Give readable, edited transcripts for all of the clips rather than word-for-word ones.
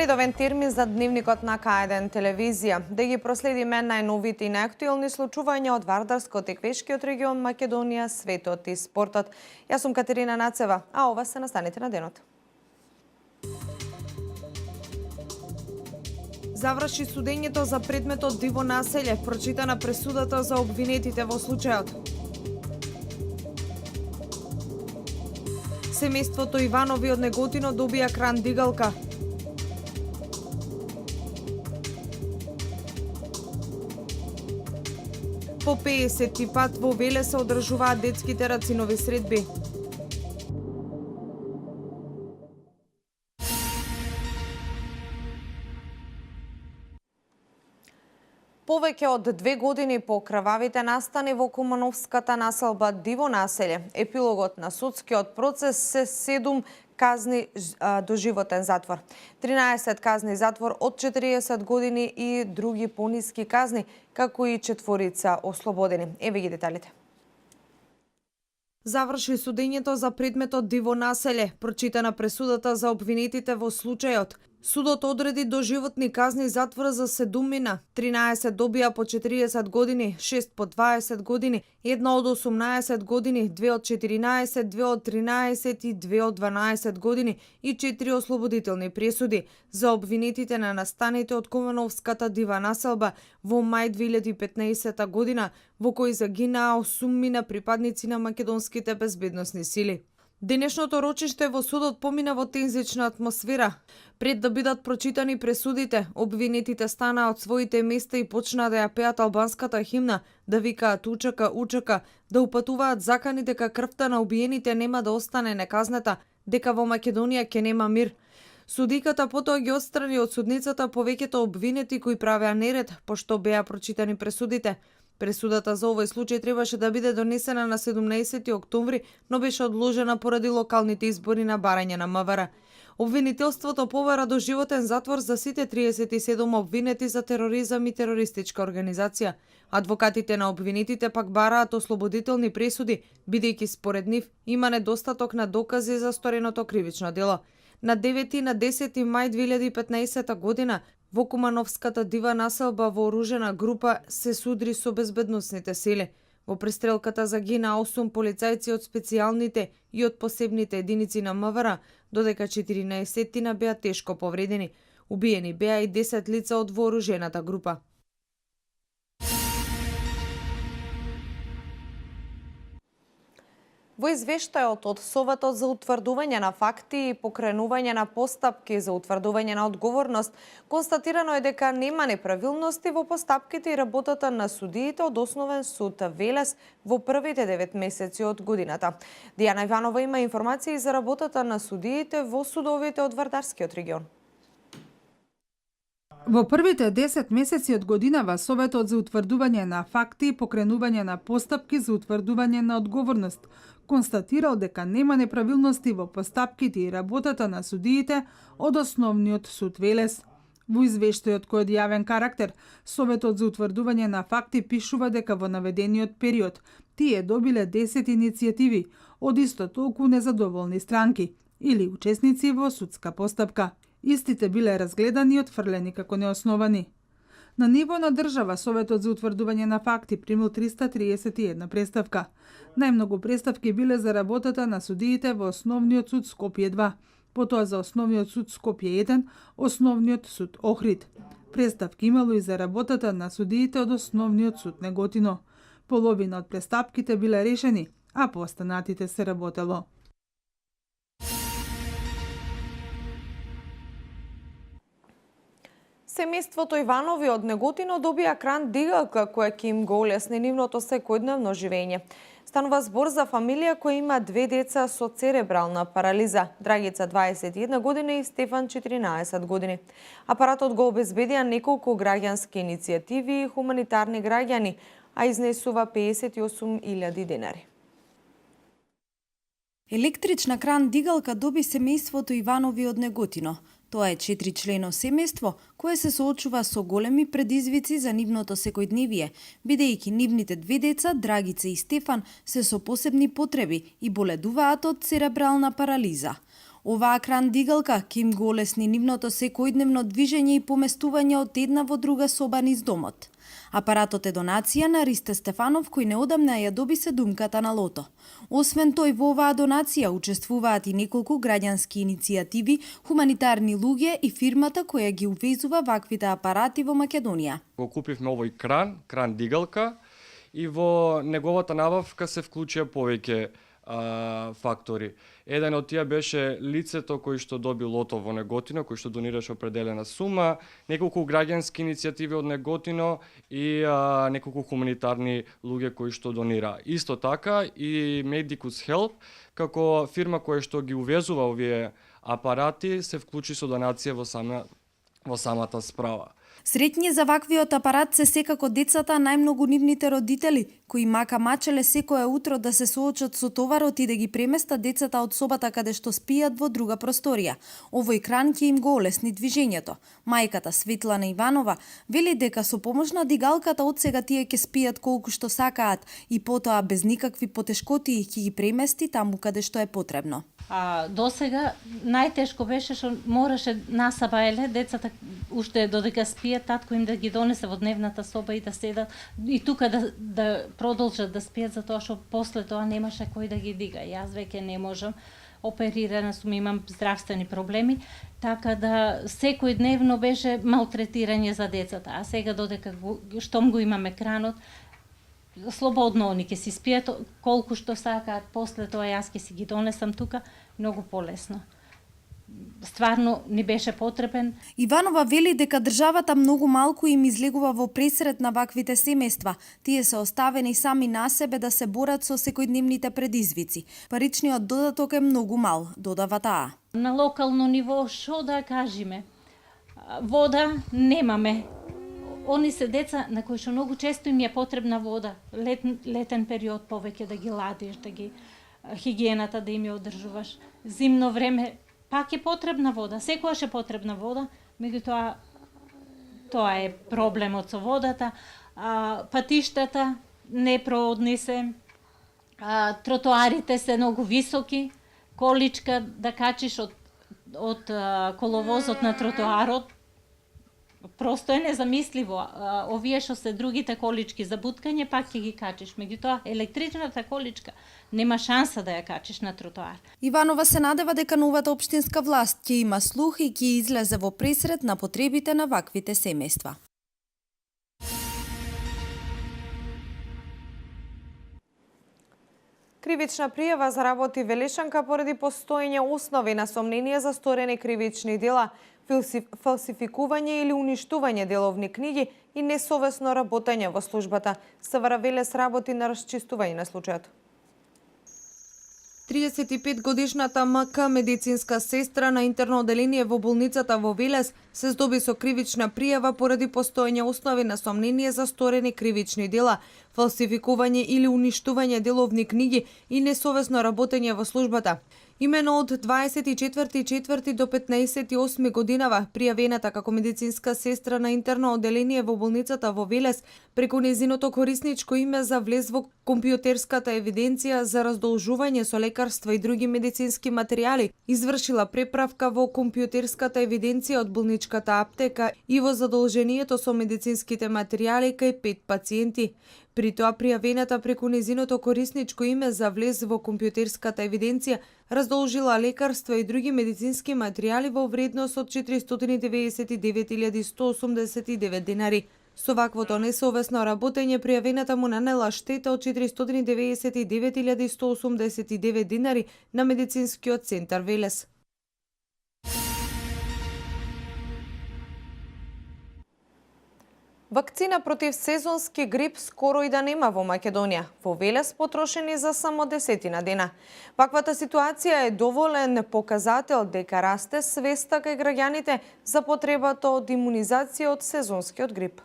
Редовен термин за дневникот на К1 телевизија, да ги проследиме најновите и најактуелни случувања од Вардарскот и Квешкиот регион, Македонија, светот и спортот. Јас сум Катерина Нацева, а ова се настаните на денот. Заврши судењето за предметот диво населје, прочитана пресудата за обвинетите во случајот. Семејството Иванови од Неготино добија кран дигалка. По 50 пат во Велес се одржуваат детските рацинови средби. Повеќе од 2 години по крававите настани во Кумановската населба Диво населје, епилогот на судскиот процес се 7 казни доживотен затвор, 13 казни затвор од 40 години и други пониски казни, како и 4 ослободени. Еве ги деталите. Заврши судењето за предметот диво населје, прочитана пресудата за обвинетите во случајот. Судот одреди доживотни казни затвора за 7, 13 добија по 40 години, 6 по 20 години, 1 од 18 години, 2 од 14, 2 од 13 и 2 од 12 години и 4 ослободителни пресуди за обвинетите на настаните од Кумановската дива населба во мај 2015 година, во кој загинаа 8 припадници на македонските безбедносни сили. Денешното рочиште во судот помина во тензична атмосфера. Пред да бидат прочитани пресудите, обвинетите станаа од своите места и почнаа да ја пеат албанската химна, да викаат учака, учака, да упатуваат закани дека крвта на убиените нема да остане неказната, дека во Македонија ќе нема мир. Судиката потоа ги отстрани од судницата повеќето обвинети кои правеа неред, пошто беа прочитани пресудите. Пресудата за овој случај требаше да биде донесена на 17 октомври, но беше одложена поради локалните избори на барање на МВР. Обвинителството побара доживотен затвор за сите 37 обвинети за тероризам и терористичка организација. Адвокатите на обвинетите пак бараат ослободителни пресуди, бидејќи според нив има недостаток на докази за стореното кривично дело. На 9 и на 10 мај 2015 година во Кумановската дива населба вооружена група се судри со безбедносните сили. Во престрелката загина 8 полицајци од специјалните и од посебните единици на МВР, додека 14 беа тешко повредени. Убиени беа и 10 лица од вооружената група. Во извештајот од Советот за утврдување на факти и покренување на постапки за утврдување на одговорност, констатирано е дека нема неправилности во постапките и работата на судиите од Основен суд Велес во првите 9 месеци од годината. Дијана Иванова има информации за работата на судиите во судовите од Вардарскиот регион. Во првите 10 месеци од годинава Советот за утврдување на факти и покренување на постапки за утврдување на одговорност констатирал дека нема неправилности во постапките и работата на судиите од Основниот суд Велес. Во извештајот кој од јавен карактер, Советот за утврдување на факти пишува дека во наведениот период тие добиле 10 иницијативи од исто толку незадоволни странки или учесници во судска постапка. Истите биле разгледани и отфрлени како неосновани. На ниво на држава Советот за утврдување на факти примил 331 преставка. Најмногу преставки биле за работата на судиите во Основниот суд Скопје 2, потоа за Основниот суд Скопје 1, Основниот суд Охрид. Преставки имало и за работата на судиите од Основниот суд Неготино. Половина од преставките биле решени, а по останатите се работело. Семејството Иванови од Неготино добија кран дигалка која ќе им го олесни нивното секојдневно живење. Станува збор за фамилија која има две деца со церебрална парализа, Драгица 21 година и Стефан 14 години. Апаратот го обезбедија неколку граѓански иницијативи и хуманитарни граѓани, а изнесува 58.000 денари. Електрична кран дигалка доби семејството Иванови од Неготино. Тоа е 4-члено семејство кое се соочува со големи предизвици за нивното секојдневие, бидејќи нивните две деца, Драгица и Стефан, се со посебни потреби и боледуваат од церебрална парализа. Оваа кран дигалка ќе им го олесни нивното секојдневно движење и поместување од една во друга соба низ домот. Апаратот е донација на Ристе Стефанов, кој неодамна ја доби седумката на лото. Освен тој, во оваа донација учествуваат и неколку граѓански иницијативи, хуманитарни луѓе и фирмата која ги увезува ваквите апарати во Македонија. Го купивме овој кран дигалка, и во неговата набавка се вклучија повеќе фактори. Еден од тие беше лицето кој што доби лото во Неготино, кој што донираше определена сума, неколку граѓански иницијативи од Неготино и неколку хуманитарни луѓе кои што донира. Исто така и Medicus Help, како фирма која што ги увезува овие апарати, се вклучи со донација во самата справа. Среќни за ваквиот апарат се секако децата, најмногу нивните родители, кои мака мачеле секое утро да се соочат со товарот и да ги преместат децата од собата каде што спијат во друга просторија. Овој кран ќе им го олесни движењето. Мајката Светлана Иванова вели дека со помош на дигалката од сега тие ќе спијат колку што сакаат и потоа без никакви потешкоти ќе ги премести таму каде што е потребно. До сега најтешко беше што мораше насаба децата уште додека спијат, татко им да ги донесе во дневната соба и да седат и тука да продолжат да спијат, затоа што после тоа немаше кој да ги дига. Јас веќе не можам, оперирана сум, имам здравствени проблеми, така да секој дневно беше малтретирање за децата, а сега додека штом го имаме кранот, слободно они ќе си спијат колку што сакаат, после тоа јас ќе си ги донесам тука, многу полесно. Стварно ни беше потребен. Иванова вели дека државата многу малку им излегува во пресрет на ваквите семејства. Тие се оставени сами на себе да се борат со секојдневните предизвици. Паричниот додаток е многу мал, додава таа. На локално ниво, што да кажеме? Вода немаме. Они се деца на кои што многу често им е потребна вода, летен период повеќе да ги ладиш, да ги хигиената да им ја одржуваш. Зимно време пак е потребна вода, секогаш е потребна вода, меѓутоа тоа е проблемот со водата, патиштата непроодни се, тротоарите се многу високи, количка да качиш од коловозот на тротоарот, просто е незамисливо. Овие што се другите колички за буткање, пак ќе ги качиш. Меѓутоа, електричната количка нема шанса да ја качиш на тротоар. Иванова се надева дека новата општинска власт ќе има слух и ќе излезе во пресрет на потребите на ваквите семејства. Кривична пријава заработи Велешанка поради постоење основи на сомнение за сторени кривични дела, фалсификување или уништување деловни книги и несовесно работење во службата. СВР Велес работи на расчистување на случајот. 35-годишната МК, медицинска сестра на интерно оделение во болницата во Велес, се здоби со кривична пријава поради постоење основи на сомнение за сторени кривични дела, фалсификување или уништување деловни книги и несовесно работење во службата. Имено од 24.4. до 15.8. годинава, пријавената како медицинска сестра на интерно оделение во болницата во Велес, преку незиното корисничко име за влез во компјутерската евиденција за раздолжување со лекарства и други медицински материјали, извршила преправка во компјутерската евиденција од болничката аптека и во задолжението со медицинските материјали кај 5 пациенти. При тоа пријавената преку незиното корисничко име за влез во компјутерската евиденција раздолжила лекарства и други медицински материјали во вредност од 499.189 денари. Со ваквото несовесно работење пријавената му нанела штета од 499.189 денари на медицинскиот центар Велес. Вакцина против сезонски грип скоро и да нема во Македонија. Во Велес потрошени за само 10 дена. Ваквата ситуација е доволен показател дека расте свеста кај граѓаните за потребата од имунизација од сезонскиот грип.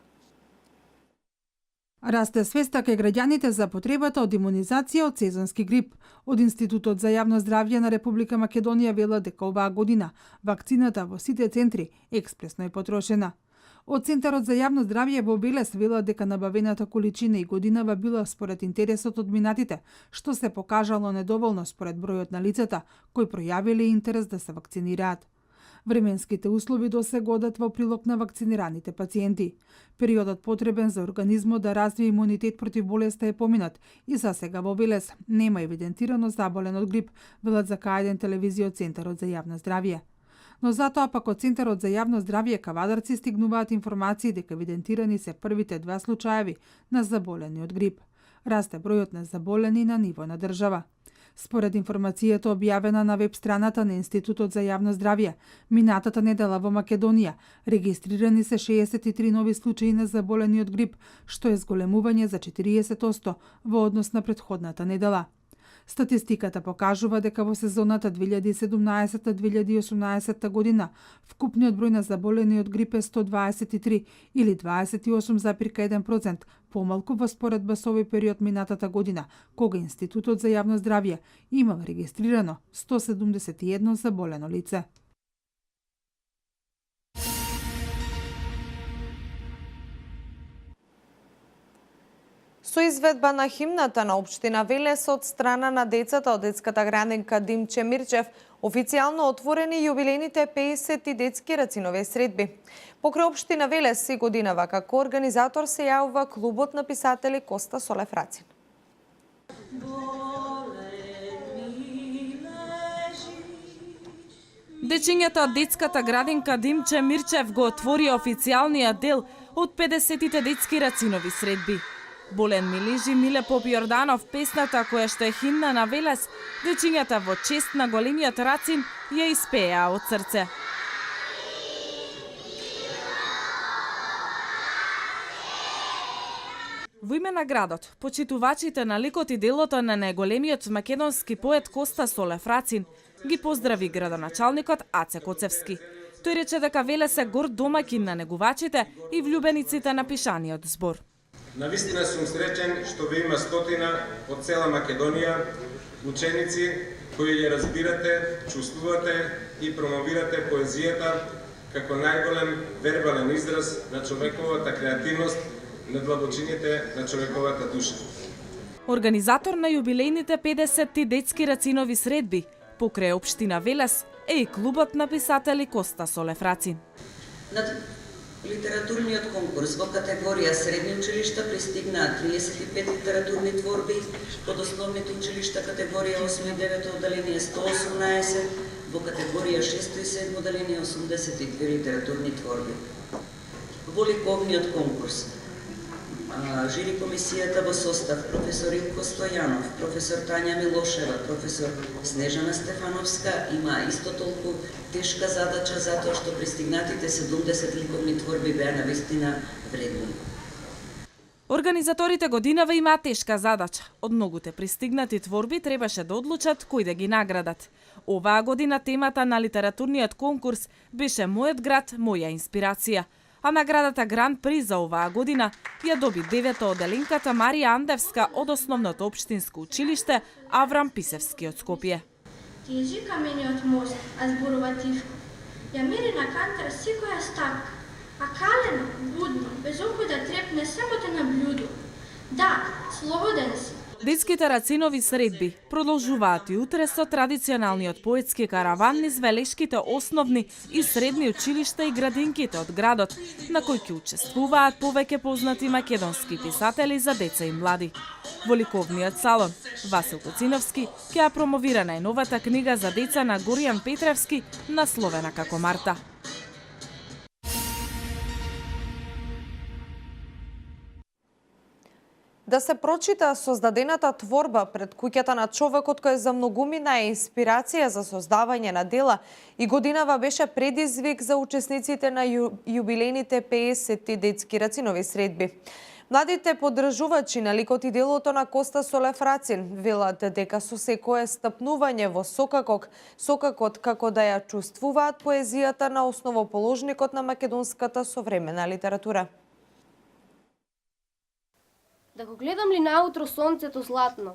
Расте свеста кај граѓаните за потребата од имунизација од сезонски грип. Од Институтот за јавно здравје на Република Македонија велат дека оваа година вакцината во сите центри експресно е потрошена. Од Центарот за јавно здравје во Велес велат дека набавената количина и годинава била според интересот од минатите, што се покажало недоволно според бројот на лицата кои пројавиле интерес да се вакцинираат. Временските услови досега одат во прилог на вакцинираните пациенти. Периодот потребен за организмот да развие имунитет против болеста е поминат и за сега во Велес нема евидентирано заболен од грип, велат за К1 телевизија од Центарот за јавно здравје. Но затоа пак од Центарот за јавно здравје Кавадарци стигнуваат информации дека евидентирани се првите 2 случаеви на заболени од грип. Расте бројот на заболени на ниво на држава. Според информацијата објавена на веб страната на Институтот за јавно здравје, минатата недела во Македонија регистрирани се 63 нови случаи на заболени од грип, што е зголемување за 40% во однос на претходната недела. Статистиката покажува дека во сезоната 2017-2018 година вкупниот број на заболени од грип е 123 или 28,1% помалку во споредба со овој период минатата година, кога Институтот за јавно здравје имал регистрирано 171 заболено лице. Со изведба на химната на општина Велес од страна на децата од детската градинка Димче Мирчев, официјално отворени јубилејните 50 детски рацинови средби. Покрај општина Велес и годинава како организатор се јавува клубот на писатели Коста Солев Рацин. Дечињата од детската градинка Димче Мирчев го отвори официјалниот дел од 50 детски рацинови средби. Болен ми лежи Миле Поп Јорданов, песната која што е химна на Велес, дечињата во чест на големиот рацин ја испеа од срце. Во име на градот, почитувачите на ликот и делото на најголемиот македонски поет Коста Солев Рацин ги поздрави градоначалникот Аце Коцевски. Тој рече дека Велес е горд домаќин на негувачите и влюбениците на пишаниот збор. Навистина сум среќен што ве има стотина од цела Македонија, ученици кои ја разбирате, чувствувате и промовирате поезијата како најголем вербален израз на човековата креативност, на длабочините на човековата душа. Организатор на јубилејните 50 детски рацинови средби покрај општина Велес е и клубот на писатели Коста Солев Рацин. Литературниот конкурс во категорија средни училишта пристигнаа 35 литературни творби, под основните училишта категорија 8 и 9 одделение 118, во категорија 6 и 7 одделение 82 литературни творби. Во ликовниот конкурс жири комисијата во состав професор Илко Стојанов, професор Тања Милошева, професор Снежана Стефановска има исто толку тешка задача затоа што пристигнатите 70 ликовни творби беа навистина вредни. Организаторите годинава имаат тешка задача. Од многуте пристигнати творби требаше да одлучат кои да ги наградат. Оваа година темата на литературниот конкурс беше Мојот град, моја инспирација. А наградата Гран При за оваа година ја доби 9-то одделенката Марија Андевска од основното општинско училиште Аврам Писевски од Скопје. Тежи камениот мост, а зборува тишко. Ја мери на кантар секоја стапка, а калено, будно, без око да трепне само те наблюду. Да, слободен си. Детските рацинови средби продолжуваат и утре со традиционалниот поетски караван низ велешките основни и средни училишта и градинките од градот, на кои ќе учествуваат повеќе познати македонски писатели за деца и млади. Во ликовниот салон Васил Коциновски ќе ја промовира најновата книга за деца на Горијан Петревски, насловена како Марта. Да се прочита создадената творба пред куќата на човекот кој за многумина е инспирација за создавање на дела и годинава беше предизвик за учесниците на јубилејните 50 детски рацинови средби. Младите поддржувачи на ликот и делото на Коста Солев Рацин велат дека со секое стапнување во сокакот како да ја чувствуваат поезијата на основоположникот на македонската современа литература. Да го гледам ли наутро сонцето златно,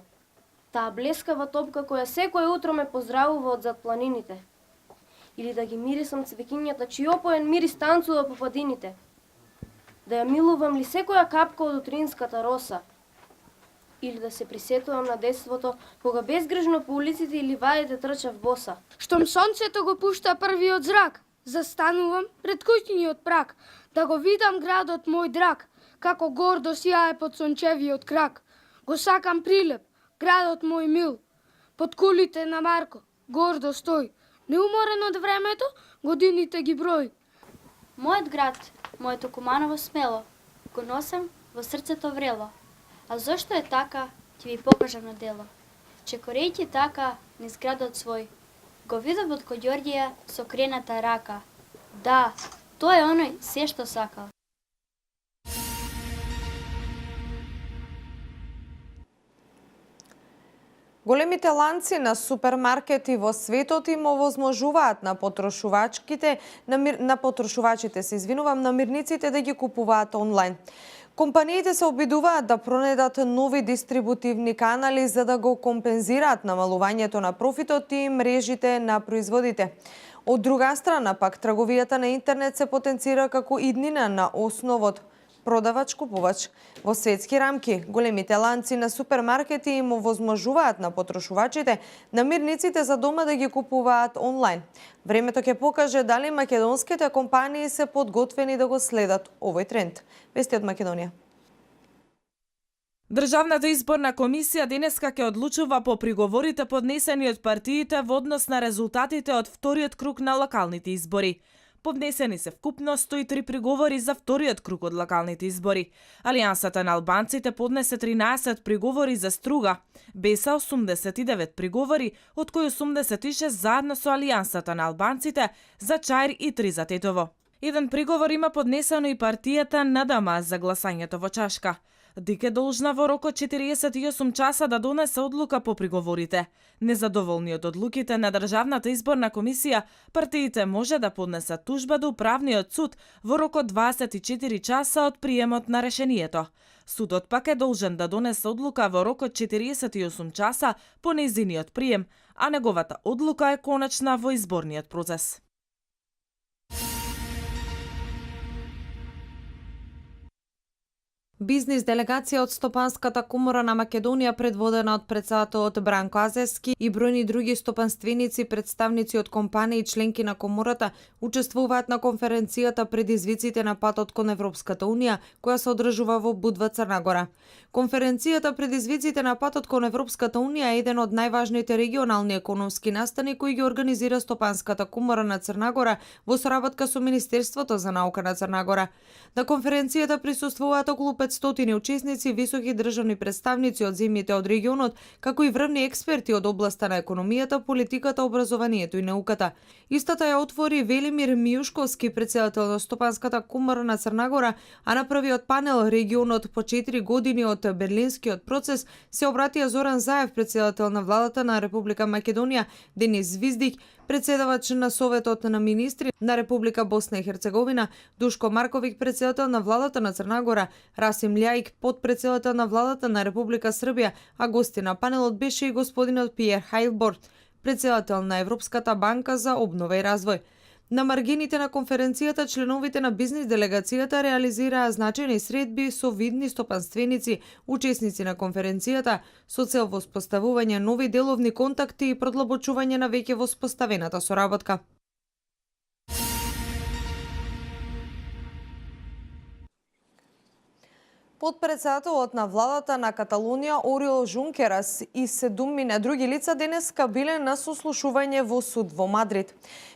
таа блескава топка која секое утро ме поздравува од зад планините, или да ги мирисам цвеќињата чиј опоен мирис танцува по падините, да ја милувам ли секоја капка од утринската роса, или да се присетувам на детството кога безгрижно по улиците и ливадите трчав боса. Штом сонцето го пушта првиот зрак, застанувам пред куќиниот прак, да го видам градот мој драг, како гордо сјае под сончевиот крак. Го сакам прилеп, градот мој мил, под кулите на Марко, гордо стои, неуморен од времето, годините ги брои. Мојот град, моето Куманово смело, го носам во срцето врело. А зошто е така, ќе ви покажам на дело. Чекорејќи така низ градот свој, го видов од Коѓорѓија со крената рака. Да, тој е оној се што сакал. Големите ланци на супермаркети во светот им овозможуваат на намирниците да ги купуваат онлайн. Компаниите се обидуваат да пронедат нови дистрибутивни канали за да го компензираат намалувањето на профитот и мрежите на производите. Од друга страна пак трговијата на интернет се потенцира како иднина на основот продавач-купувач. Во светски рамки, големите ланци на супермаркети им овозможуваат на потрошувачите намирниците за дома да ги купуваат онлайн. Времето ќе покаже дали македонските компании се подготвени да го следат овој тренд. Вести од Македонија. Државната изборна комисија денеска ќе одлучува по приговорите поднесени од партиите во однос на резултатите од вториот круг на локалните избори. Повнесени се вкупно 103 приговори за вториот круг од локалните избори. Алијансата на албанците поднесе 13 приговори за Струга, беса 89 приговори, од кои 86 заедно со Алијансата на албанците за Чаир и 3 за Тетово. Еден приговор има поднесено и партијата НДМ за гласањето во Чашка. ДИК е должна во рок од 48 часа да донесе одлука по приговорите. Незадоволни од одлуките на Државната изборна комисија, партиите може да поднесат тужба до Управниот суд во рок од 24 часа од приемот на решението. Судот пак е должен да донесе одлука во рок од 48 часа по нејзиниот прием, а неговата одлука е конечна во изборниот процес. Бизнис делегација од Стопанската комора на Македонија, предводена од председателот Бранко Азевски и бројни други стопанственици, представници од компании и членки на комората, учествуваат на конференцијата Предизвиците на патот кон Европската унија, која се одржува во Будва, Црна Гора. Конференцијата Предизвиците на патот кон Европската унија е еден од најважните регионални економски настани кои ги организира Стопанската комора на Црна Гора во соработка со Министерството за наука на Црна Гора. На конференцијата присуствуваат околу 500 учесници, високи државни представници од земјите од регионот, како и врвни експерти од областа на економијата, политиката, образованието и науката. Истата ја отвори Велимир Мијушковски, председател на Стопанската комора на Црна Гора, а на првиот панел регионот по 4 години од Берлинскиот процес се обратија Зоран Заев, председател на владата на Република Македонија, Денис Звиздик, председавач на Советот на министри на Република Босна и Херцеговина, Душко Марковик, председател на владата на Црна Гора, Расим Лјаик, подпредседател на владата на Република Србија, а гости на панелот беше и господинот Пиер Хайлборд, председател на Европската банка за обнова и развој. На маргините на конференцијата, членовите на бизнис делегацијата реализираа значајни средби со видни стопанственици, учесници на конференцијата, со цел воспоставување нови деловни контакти и продлабочување на веќе воспоставената соработка. Подпредседателот на владата на Каталунија Ориол Жункерас и 7 други лица денеска биле на сослушување во суд во Мадрид.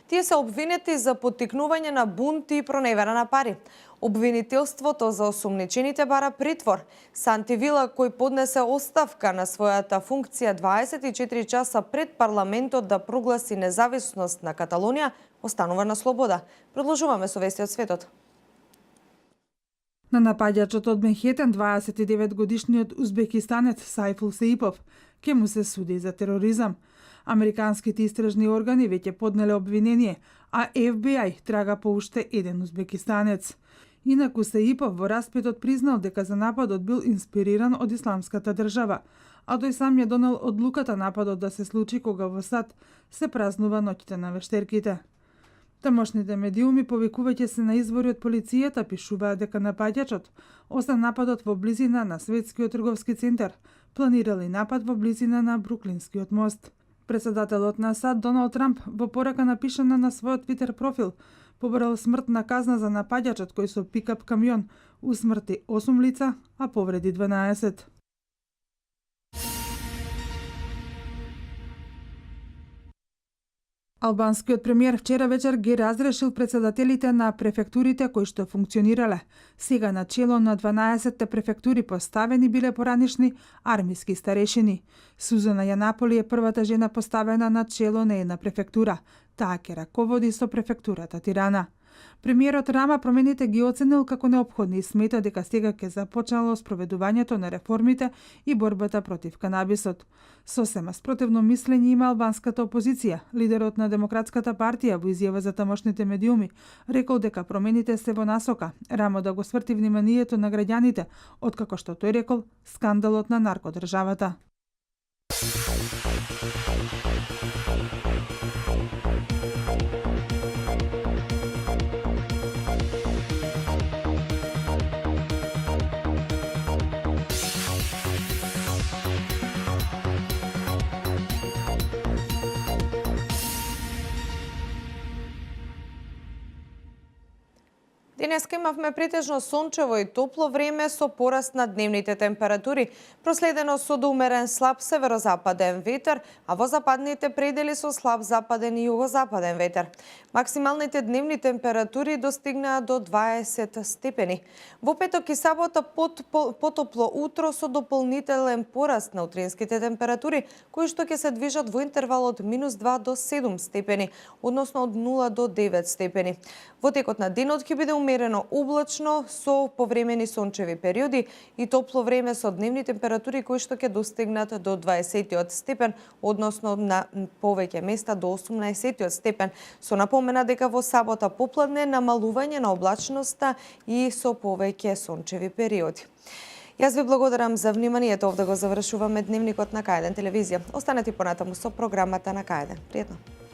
Тие се обвинети за поттикнување на бунт и проневера на пари. Обвинителството за осумничените бара притвор. Санти Вила, кој поднесе оставка на својата функција 24 часа пред парламентот да прогласи независност на Каталунија, останува на слобода. Продолжуваме со вести од светот. На напаѓачот од Менхетен, 29-годишниот узбекистанец Сайфул Сеипов, ке му се суди за тероризам. Американските истражни органи веќе поднеле обвинение, а FBI трага по уште еден узбекистанец. Инаку Сеипов во распитот признал дека за нападот бил инспириран од исламската држава, а тој сам ја донел одлуката нападот да се случи кога во САД се празнува ноќите на вештерките. Тамошните медиуми, повикувајќи се на извори од полицијата, пишуваат дека напаѓачот, освен нападот во близина на Светскиот трговски центар, планирали напад во близина на Бруклинскиот мост. Председателот на САД Доналд Трамп во порака напишана на својот Твитер профил побарал смртна казна за напаѓачот кој со пикап камион усмрти 8 лица, а повреди 12. Албанскиот премиер вчера вечер ги разрешил председателите на префектурите кои што функционирале. Сега на чело на 12 префектури поставени биле поранишни армиски старешини. Сузана Јанаполи е првата жена поставена на чело на една префектура. Таа ќе раководи со префектурата Тирана. Премиерот Рама промените ги оценил како неопходни и смета дека сега ќе започнало спроведувањето на реформите и борбата против канабисот. Сосема спротивно мислење има албанската опозиција. Лидерот на Демократската партија во изјава за тамошните медиуми рекол дека промените се во насока Рамо да го сврти вниманието на граѓаните, откако што тој рекол скандалот на наркодржавата. Денеска имавме претежно сончево и топло време со пораст на дневните температури, проследено со умерен слаб северозападен ветер, а во западните предели со слаб западен и југозападен ветер. Максималните дневни температури достигнаа до 20 степени. Во петок и сабота потопло утро со дополнителен пораст на утринските температури, кои што ќе се движат во интервал од -2 до 7 степени, односно од 0 до 9 степени. Во текот на денот ќе биде умерено облачно со повремени сончеви периоди и топло време со дневни температури кои што ќе достигнат до 20 степен, односно на повеќе места до 18 степен. Со напомена дека во сабота попладне намалување на облачноста и со повеќе сончеви периоди. Јас ви благодарам за вниманието. Овде го завршуваме дневникот на К1 телевизија. Останете понатаму со програмата на К1. Пријатно.